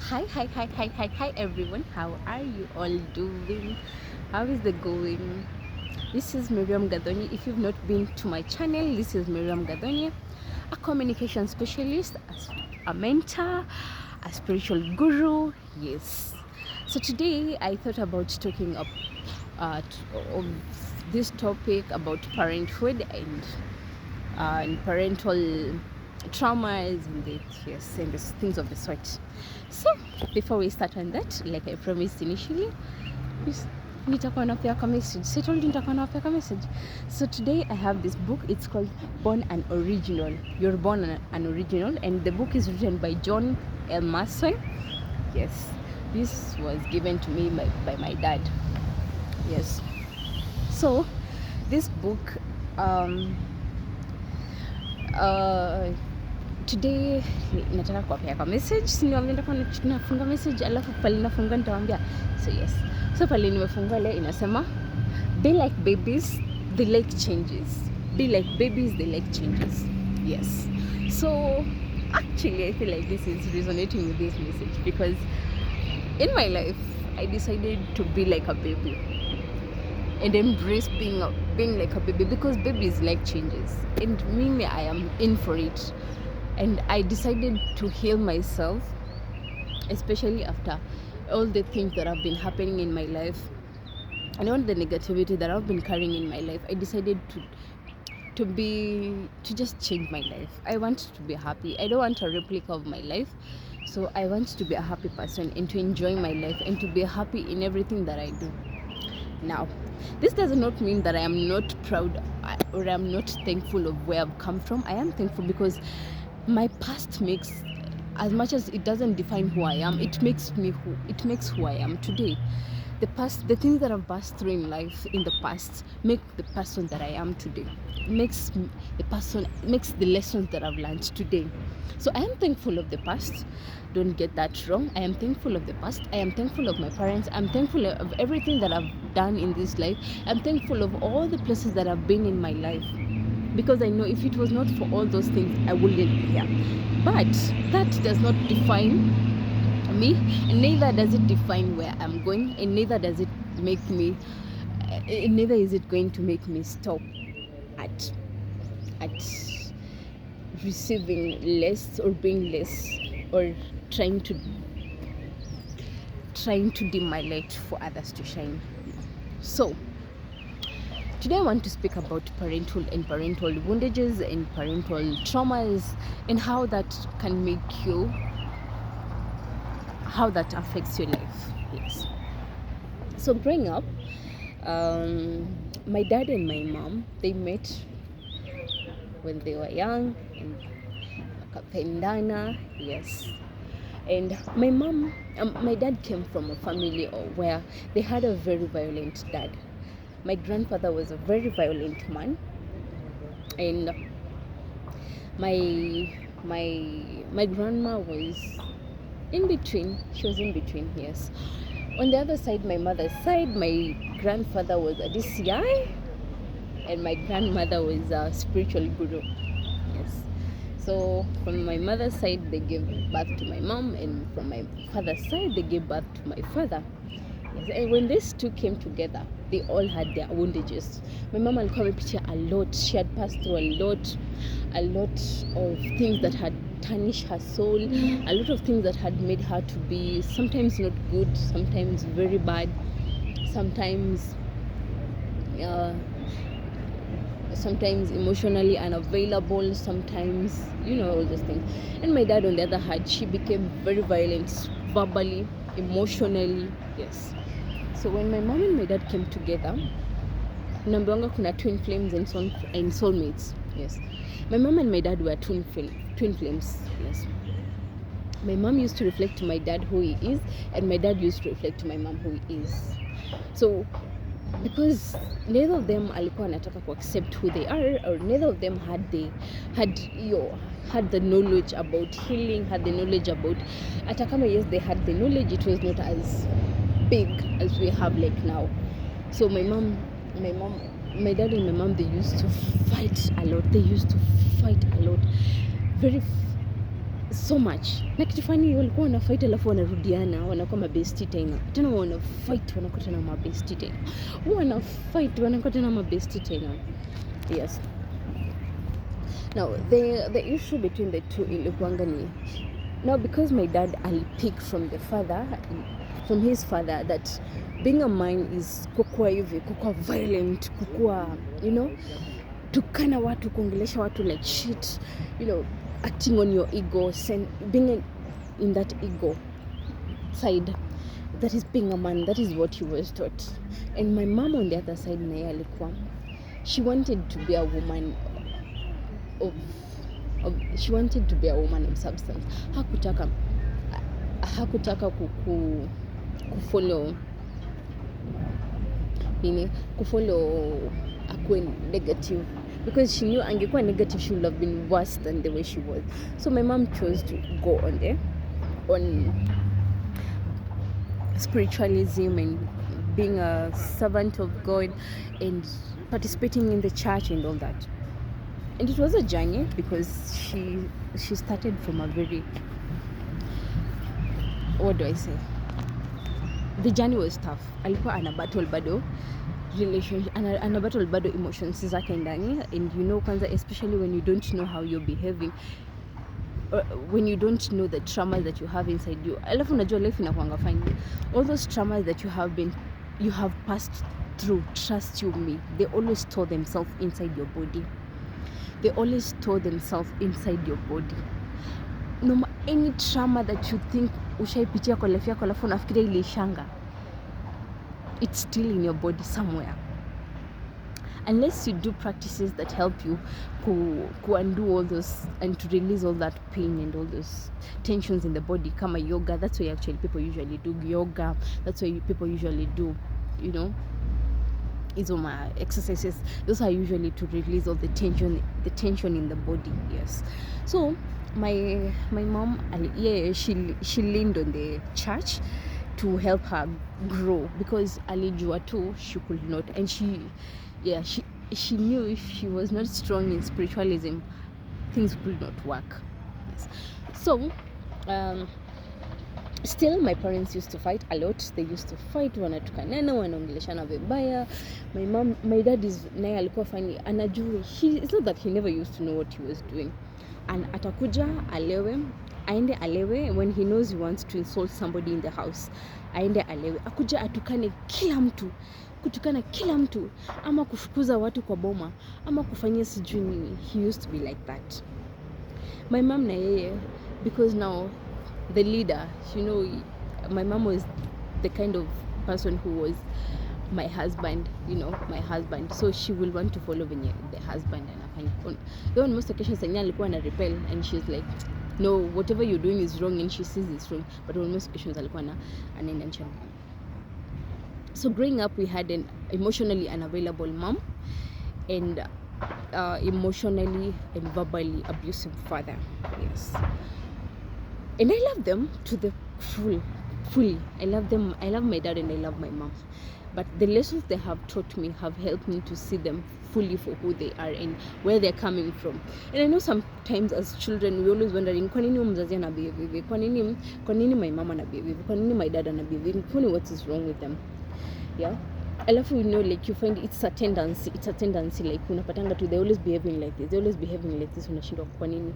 Hi everyone. How are you all doing? How is the going? This is Miriam Gadoni. If you've not been to my channel, this is Miriam Gadoni, a communication specialist, a mentor, a spiritual guru. Yes. So today I thought about talking of this topic about parenthood and parental traumas and the things of the sort. So before we start on that, like I promised initially, nitakuwa napea message. So I told you nitakuwa napea message. So today I have this book. It's called Born an Original. You're Born an Original, and the book is written by John L. Mason. Yes, this was given to me by my dad. Yes. So this book today nataka kuwapea kwa message, nafunga message alafu pale nafunga nitawaambia. So yes, so pale nimefungua leo inasema be like babies, they like changes. Be like babies, they like changes. Yes. So actually I feel like this is resonating with this message because in my life I decided to be like a baby and embrace being like a baby because babies like changes, and me, I am in for it. And I decided to heal myself, especially after all the things that have been happening in my life and all the negativity that I've been carrying in my life. I decided to just change my life. I want to be happy. I don't want a replica of my life. So I want to be a happy person and to enjoy my life and to be happy in everything that I do. Now, this does not mean that I am not proud or I am not thankful of where I've come from. I am thankful because my past makes, as much as it doesn't define who I am, it makes who I am today. The things that I've passed through in life in the past make the person that I am today. Makes the lessons that I've learned today. So I am thankful of the past. Don't get that wrong. I am thankful of the past. I am thankful of my parents. I'm thankful of everything that I've done in this life. I'm thankful of all the places that I've been in my life, because I know if it was not for all those things, I wouldn't be here. But that does not define me, and neither does it define where I'm going, and neither is it going to make me stop at receiving less or being less or trying to dim my light for others to shine. So today I want to speak about parenthood and parental woundages and parental traumas and how that affects your life. Yes. So growing up, my dad and my mom, they met when they were young and wakapendana. Yes. And my dad came from a family where they had a very violent dad. My grandfather was a very violent man, and my grandma was in between. She was in between, yes. On the other side, my mother's side, my grandfather was a DCI and my grandmother was a spiritual guru. Yes. So from my mother's side, they gave birth to my mom, and from my father's side, they gave birth to my father. Yes. And when these two came together, they all had their woundages. My mom alikuwa amepitia a lot. She had passed through a lot of things that had tarnished her soul, a lot of things that had made her to be sometimes not good, sometimes very bad, sometimes emotionally unavailable, sometimes, all those things. And my dad, on the other hand, she became very violent, verbally, emotionally. Yes. So when my mom and my dad came together, naambiwanga kuna twin flames and soulmates. Yes. My mom and my dad were twin flames. Yes. My mom used to reflect to my dad who he is, and my dad used to reflect to my mom who he is. So because neither of them alikuwa anataka ku accept who they are, or neither of them had the knowledge about healing, had the knowledge about, hata kama yes they had the knowledge, it was not as big as we have like now. So my dad and my mom, they used to fight a lot. Very so much. Na kitu fani walikuwa wana fight alafu wanarudiana, wanakuwa mabesti tena. Tena wana fight wanakuwa tena mabesti tena. Wana fight wanakuwa tena mabesti tena. Yes. Now the issue between the two ilikuwanga ni now, because my dad alipick from his father that being a man is kukua hivi, kukua violent, kukua, you know, tukana watu, kuongelesha watu like shit, you know, acting on your ego, being in that ego side, that is being a man. That is what he was taught. And my mom on the other side naye alikuwa, she wanted to be a woman of substance. Hakutaka kufollow akuwe negative, because she knew angekuwa negative she would have been worse than the way she was. So my mom chose to go on spiritualism and being a servant of God and participating in the church and all that. And it was a journey, because she started from a very, what do I say, the journey was tough. Alikuwa ana battle bado relationship, ana battle bado emotions zake ndani, and you know, kwanza especially when you don't know how you're behaving, when you don't know the traumas that you have inside you. Alafu unajua life inakuanga fine, all those traumas that you have passed through, trust you me, they always store themselves inside your body. They always store themselves inside your body. No, any trauma that you think ushaipitia kwa life yako alafu unafikiria ilishanga, it's still in your body somewhere. Unless you do practices that help you to undo all those and to release all that pain and all those tensions in the body, kama yoga. That's why actually people usually do yoga. That's why people usually do, you know, my exercises. Those are usually to release all the tension in the body. Yes. So my mom, she leaned on the church to help her grow, because alijua too she could not, and she knew if she was not strong in spiritualism, things could not work. Yes. So still my parents used to fight a lot. They used to fight, wanatukanana, wanaongeleshana vibaya. My dad is naye alikuwa fani, anajua, it's not that he never used to know what he was doing, and atakuja aende alewe when he knows he wants to insult somebody in the house, aende alewe, akuja atukane kutukana kila mtu, ama kufukuza watu kwa boma, ama kufanyia sijui nini. He used to be like that. My mom na yeye, because now the leader, you know, my mom was the kind of person who was my husband, you know, so she will want to follow the husband anafanya. Though most occasions Sanya alikuwa na rebel, and she's like, no, whatever you're doing is wrong, and she sees it's wrong, but on most occasions alikuwa anaenda nchini. So growing up, we had an emotionally unavailable mom and emotionally and verbally abusive father. Yes. And I love them to the fully. I love them. I love my dad and I love my mom. But the lessons they have taught me have helped me to see them fully for who they are and where they're coming from. And I know sometimes as children we always wondering, kwa nini mzazi anabehave hivi? Kwa nini my mama anabehave hivi? Kwa nini my dad anabehave hivi? Kwa nini, what is wrong with them? Yeah. Alafu, you know, like you find it's a tendency like unapatanga tu, they always behaving like this, unashindwa kwa nini.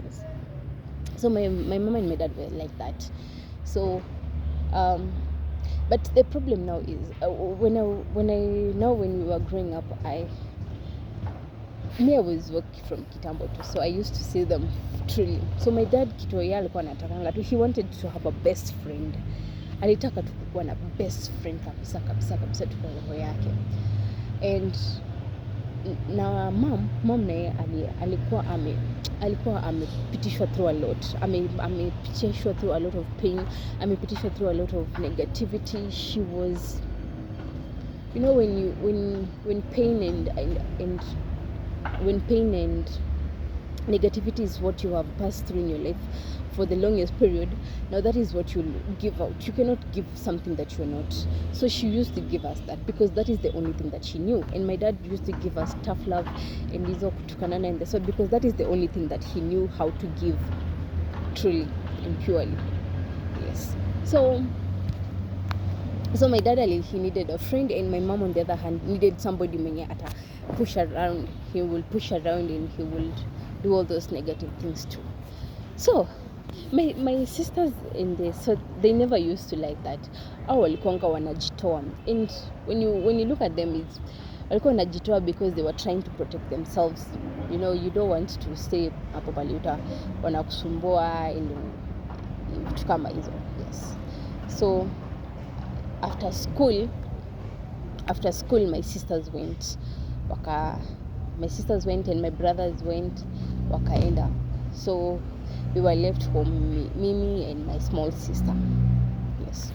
Yes. So my mom and my dad were like that. So but the problem now is when we were growing up, I was working from kitambo too, so I used to see them truly. So my dad kitoya alikuwa anatakanga tu, he wanted to have a best friend. Alitaka tu kuwa na best friend kabisa tuko roho yake. And na mom naye alikuwa amepitishwa through a lot. Amepitishwa through a lot of pain, amepitishwa through a lot of negativity. She was, you know, when pain and negativity is what you have passed through in your life for the longest period, now that is what you'll give out. You cannot give something that you're not. So she used to give us that because that is the only thing that she knew. And my dad used to give us tough love and hizo kutukanana and so, because that is the only thing that he knew how to give. truly and purely. Yes. So my dad, he needed a friend, and my mom on the other hand needed somebody mwenye ata push around. He will push around and he will do all those negative things too. So my sisters in this, so they never used to like that. Au walikuanga wanajitoa, and when you look at them, it's walikuwa wanajitoa because they were trying to protect themselves. You don't want to stay hapo pale wanakusumbua vitu kama hizo. Yes. So after school my sisters went and my brothers went wakaenda. So we were left home, Mimi and my small sister. Yes.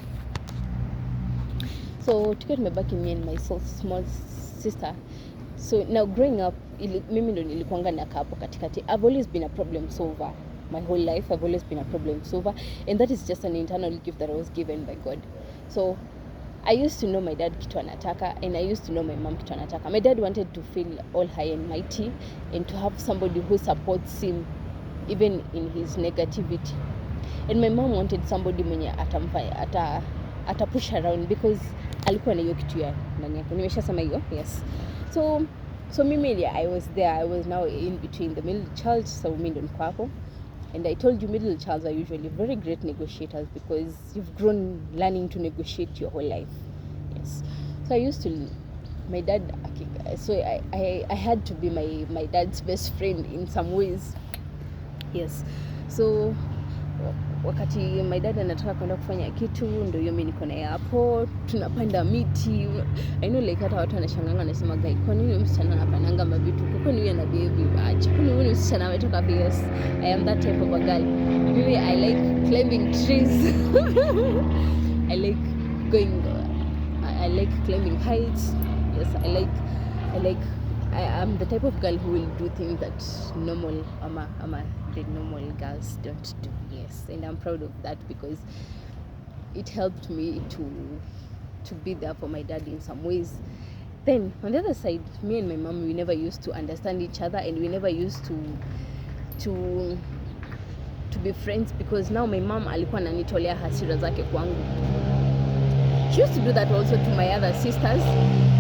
So tukiwa tumebaki me and my small sister. So now growing up, mimi ndo nilikuanga nakaa hapo katikati. I've always been a problem solver. My whole life I've always been a problem solver, and that is just an internal gift that I was given by God. So I used to know my dad kitu anataka, and I used to know my mom kitu anataka. My dad wanted to feel all high and mighty and to have somebody who supports him even in his negativity. And my mom wanted somebody mwenye ata push around because alikuwa na hiyo kitu ya ndani yake. Nimeshasema hiyo. Yes. So mimi, I was there. I was now in between the middle child, so mimi ndo niko hapo. And I told you, middle childs are usually very great negotiators because you've grown learning to negotiate your whole life. Yes. So I used to, my dad, so I had to be my dad's best friend in some ways. Yes. So wakati my dad anataka kwenda kufanya kitu, ndio hiyo mimi niko naye hapo, tunapanda miti. I know like hata watu wanashanganga wanasema guy, kwa nini msichana anapandanga mavitu? Kwa nini yeye behave aje? Kwa nini msichana ametoka BS? I am that type of a girl. Really, I like climbing trees. I like climbing heights. Yes, I'm the type of girl who will do things that normal the normal girls don't do. Yes, and I'm proud of that because it helped me to be there for my dad in some ways. Then on the other side, me and my mom, we never used to understand each other, and we never used to be friends because now my mom alikuwa ananitolea hasira zake kwangu. She used to do that also to my other sisters,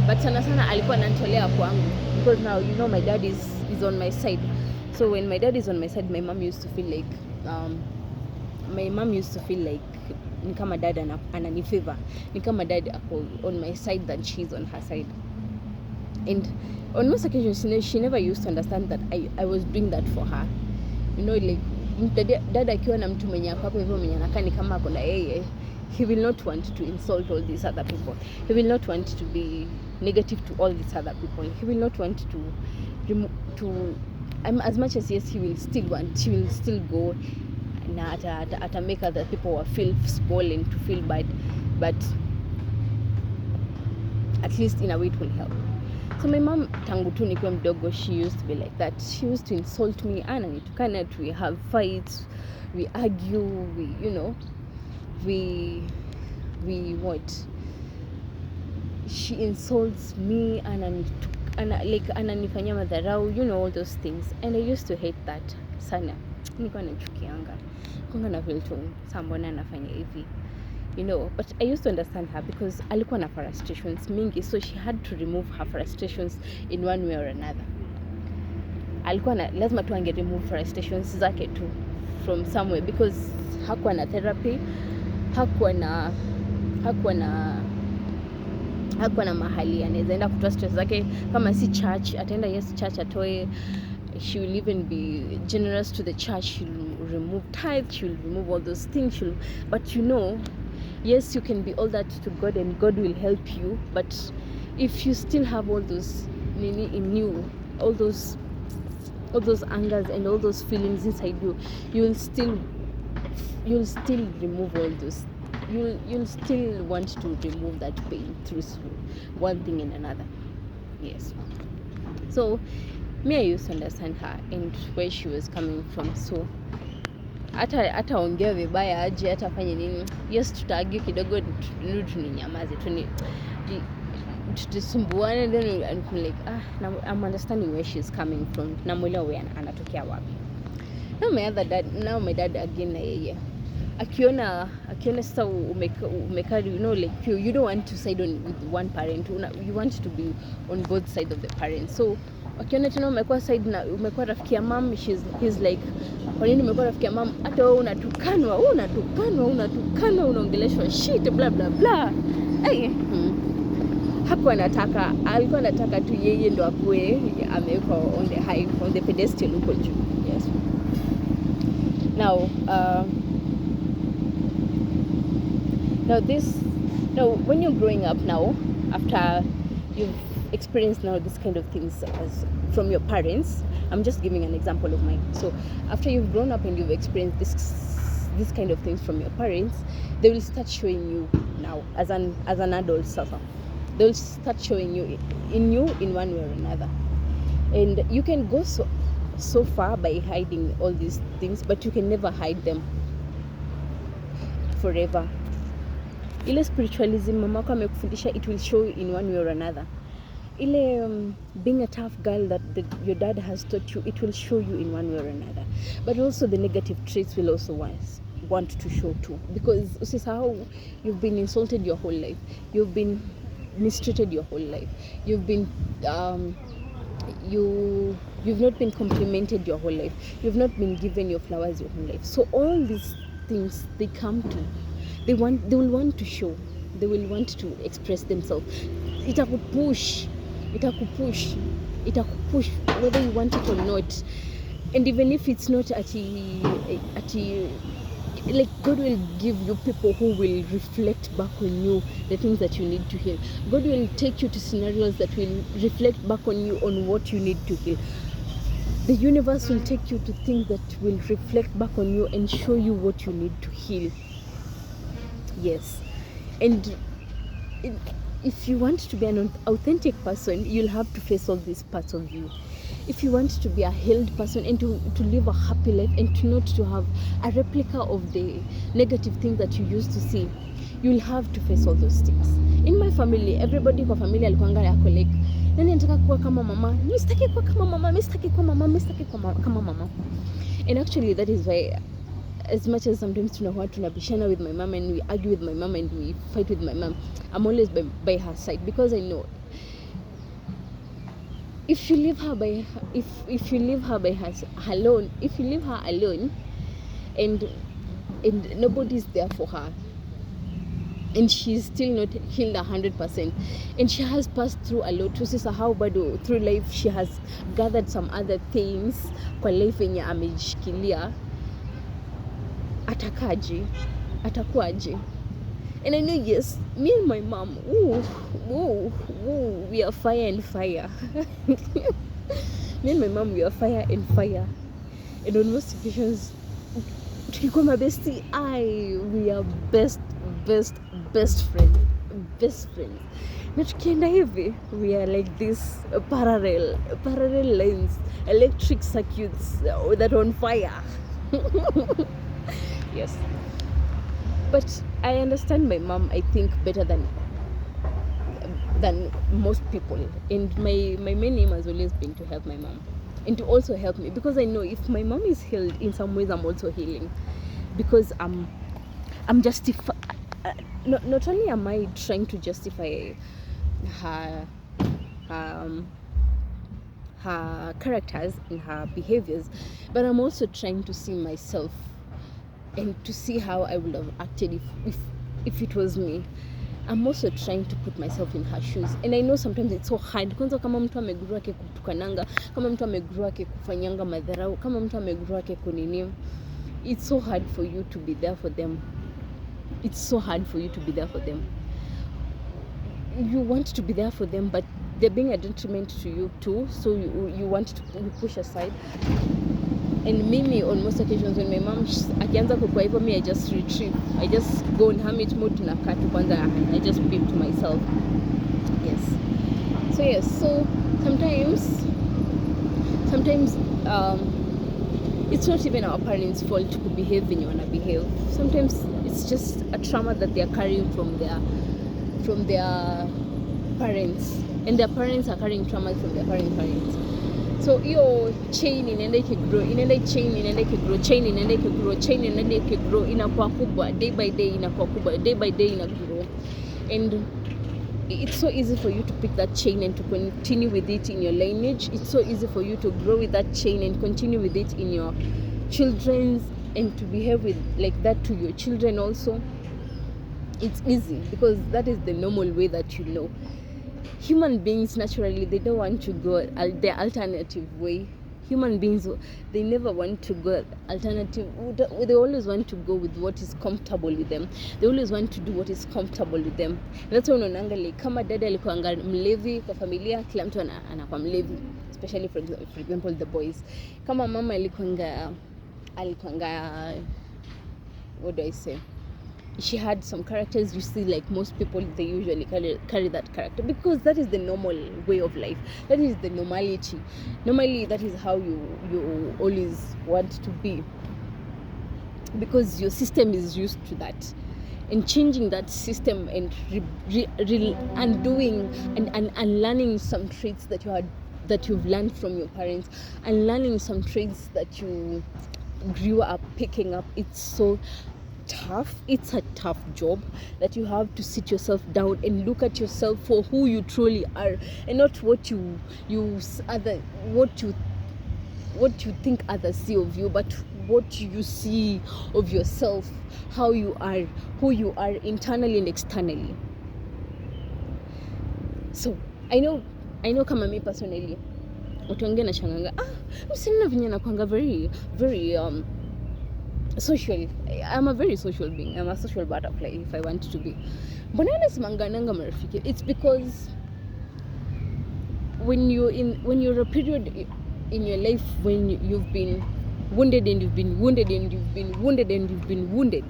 but sana alikuwa ananitolea kwangu because now my dad is on my side. So when my dad is on my side, my mom used to feel like ni kama dad ananifavor, ni kama dad ako on my side than she's on her side. And on most occasions, she never used to understand that I was doing that for her. Like dad akiwa na mtu mwenye hapo hivyo mwenye anakaa ni kama ako na yeye, he will not want to insult all these other people. He will not want to be negative to all these other people. He will not want to as much as yes, he will still go na ata make other people feel small and to feel bad, but at least in a way it will help. So my mom, tangu tu nikiwa mdogo, she used to be like that. She used to insult me, ananitukana, we have fights, we argue, we what? She insults me, ananifanyia madharau, all those things. And I used to hate that sana. Nilikuwa nachukianga. Kunga na feel tu, mbona anafanya hivi. But I used to understand her because alikuwa na frustrations mingi, so she had to remove her frustrations in one way or another. Alikuwa lazima tu remove frustrations zake tu from somewhere because hakuwa na therapy, hakuwa na mahali anaweza enda kutoa stress zake. Kama si church, ataenda church atoe. She will even be generous to the church. She will remove tithe, she will remove all those things. But yes, you can be all that to God and God will help you, but if you still have all those in you, all those angers and all those feelings inside you, you'll still remove all those. You'll still want to remove that pain through one thing and another. Yes. So me, I used to understand her and where she was coming from. So hata ongea vibaya aje, hata fanye nini, yes, tutaargue kidogo, tuninyamaze, tutisumbuane, then I'm like, I'm understanding where she's coming from, namuelewa where anatokea wapi. Now my dad again na yeye akiona sasa umekaa, you know, like you don't want to side on with one parent, you want to be on both sides of the parents. So akiona tena umekuwa side na umekuwa rafiki ya mom, he's like, kwa nini umekuwa rafiki ya mom? Hata wewe unatukanwa, unaongeleshwa shit bla bla bla. Alikuwa anataka tu yeye ndo akue amewekwa on the pedestal huko juu. Yes. Now when you're growing up now, after you've experienced now this kind of things as from your parents, I'm just giving an example of mine. So after you've grown up and you've experienced this kind of things from your parents, they will start showing you now as an adult suffer. They will start showing you in one way or another, and you can go so far by hiding all these things, but you can never hide them forever. Ile spiritualism mamako amekufundisha, it will show you in one way or another. Ile being a tough girl that your dad has taught you, it will show you in one way or another. But also the negative traits will also want to show too, because usisahau, you've been insulted your whole life, you've been mistreated your whole life, you've been you've not been complimented your whole life, you've not been given your flowers your whole life. So all these things they will want to show, they will want to express themselves. Itakupush whether you want it or not. And even if it's not like, God will give you people who will reflect back on you the things that you need to heal. God will take you to scenarios that will reflect back on you on what you need to heal. The universe will take you to things that will reflect back on you and show you what you need to heal. Yes. And if you want to be an authentic person, you'll have to face all these parts of you. If you want to be a healed person and to live a happy life and not to have a replica of the negative things that you used to see, you'll have to face all those things. In my family, everybody kwa family alikuanga yako like, nani anataka kuwa kama mama? Mimi sitaki kuwa kama mama, mimi sitaki kuwa kama mama. And actually that is why, as much as sometimes tunabishana with my mom and we argue with my mom and we fight with my mom, I'm always by her side, because I know if you leave her alone and nobody's there for her, and she's still not healed 100%, and she has passed through a lot, tusisahau bado through life she has gathered some other things kwa life yenye amejishikilia, atakuaje? And I know, yes, me and my mom, we are fire and fire. Me and my mom, we are fire and fire. And on most occasions, tukikuwa mabesti, we are best friends. Na tukienda hivi, we are like this parallel lines, electric circuits that are on fire. Yes. But I understand my mom, I think, better than most people. And my main aim has always been to help my mom and to also help me, because I know if my mom is healed, in some ways I'm also healing, because I'm justifying. Not only am I trying to justify her characters and her behaviors, but I'm also trying to see myself and to see how I would have acted if it was me. I'm also trying to put myself in her shoes, and I know sometimes it's so hard. Kwanza kama mtu amegurua ke kutukananga, kama mtu amegurua ke kufanyanga madharau, kama mtu amegurua ke kunini, it's so hard for you to be there for them. You want to be there for them, but they're being a detriment to you too, so you want to push aside. And mimi, on most occasions, when my mom akianza kukua hivyo, I just retreat. I just go in hermit mode, tunakaa tu kwanza, I just keep to myself. Yes. So sometimes it's not even our parents' fault to behave when you wanna behave. Sometimes it's just a trauma that they are carrying from their parents, and their parents are carrying traumas from their parents. So hiyo chain inaenda ikigrow, inakuwa kubwa, day by day inakuwa kubwa, day by day inagrow. And it's so easy for you to pick that chain and to continue with it in your lineage. It's so easy for you to grow with that chain and continue with it in your children's, and to behave with like that to your children also. It's easy because that is the normal way that you know. Human beings naturally, they don't want to go the alternative way. Human beings, they never want to go alternative. They always want to go with what is comfortable with them. They always want to do what is comfortable with them. That's why unaonanga like kama dada alikuanga mlevi kwa familia, kila mtu anakuwa mlevi, especially for example the boys. Kama mama alikuanga what do I say, she had some characters, you see, like most people, they usually carry that character because that is the normal way of life. That is the normality. Normally, that is how you always want to be, because your system is used to that. And changing that system and undoing and learning some traits that you've learned from your parents, and learning some traits that you grew up picking up, it's so tough. It's a tough job that you have to sit yourself down and look at yourself for who you truly are, and not what you think others see of you, but what you see of yourself, how you are, who you are internally and externally. So I know kama me personally, watu wengine nashanganga, msina venye nakwanga very social. I'm a very social being. I'm a social butterfly if I want to be. But nasimanganga marafiki. It's because when you're a period in your life when you've been wounded and you've been wounded and you've been wounded and you've been wounded,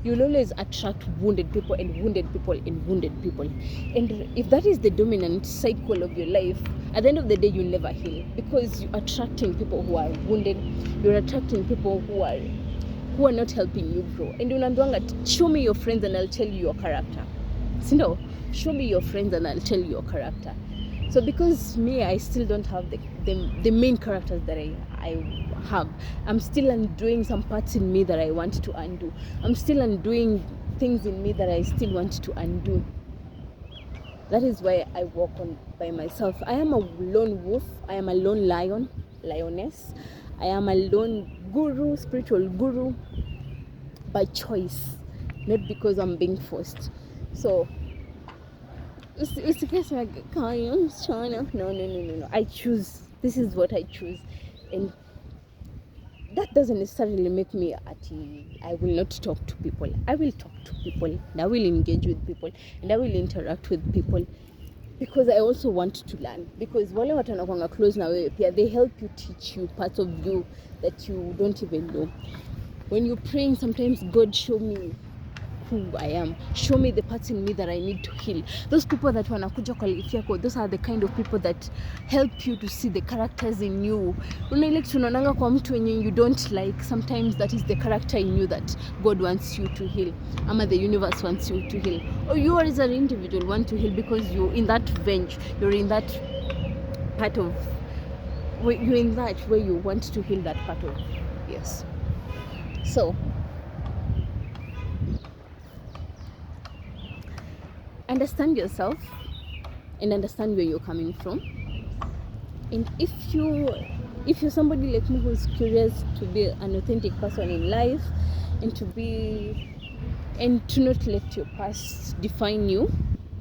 you'll always attract wounded people and wounded people and wounded people. And if that is the dominant cycle of your life, at the end of the day, you'll never heal, because you're attracting people who are wounded. You're attracting people who are not helping you grow. And unaambiwanga, show me your friends and I'll tell you your character. So no, show me your friends and I'll tell you your character. So because me, I still don't have the main characters that I have. I'm still undoing some parts in me that I want to undo. I'm still undoing things in me that I still want to undo. That is why I walk on by myself. I am a lone wolf. I am a lone lioness. I am a lone guru, spiritual guru, by choice, not because I'm being forced. So it's a case like, no. I choose. This is what I choose, and that doesn't necessarily make me I will not talk to people. I will talk to people, and I will engage with people, and I will interact with people, because I also want to learn. Because wale watu wanakuanga close na wewe pia, they help you, teach you parts of you that you don't even know. When you're praying, sometimes, God, show me who I am. Show me the parts in me that I need to heal. Those people that wanakuja kwa life yako, those are the kind of people that help you to see the characters in you. Unaile tunaonanga kwa mtu wenye you don't like, sometimes that is the character in you that God wants you to heal, ama the universe wants you to heal, or you as an individual want to heal, because you're in that venge, you're in that part of, you're in that where you want to heal that part of. Yes. So understand yourself and understand where you're coming from. And if you're somebody like me who's curious to be an authentic person in life, and to not let your past define you,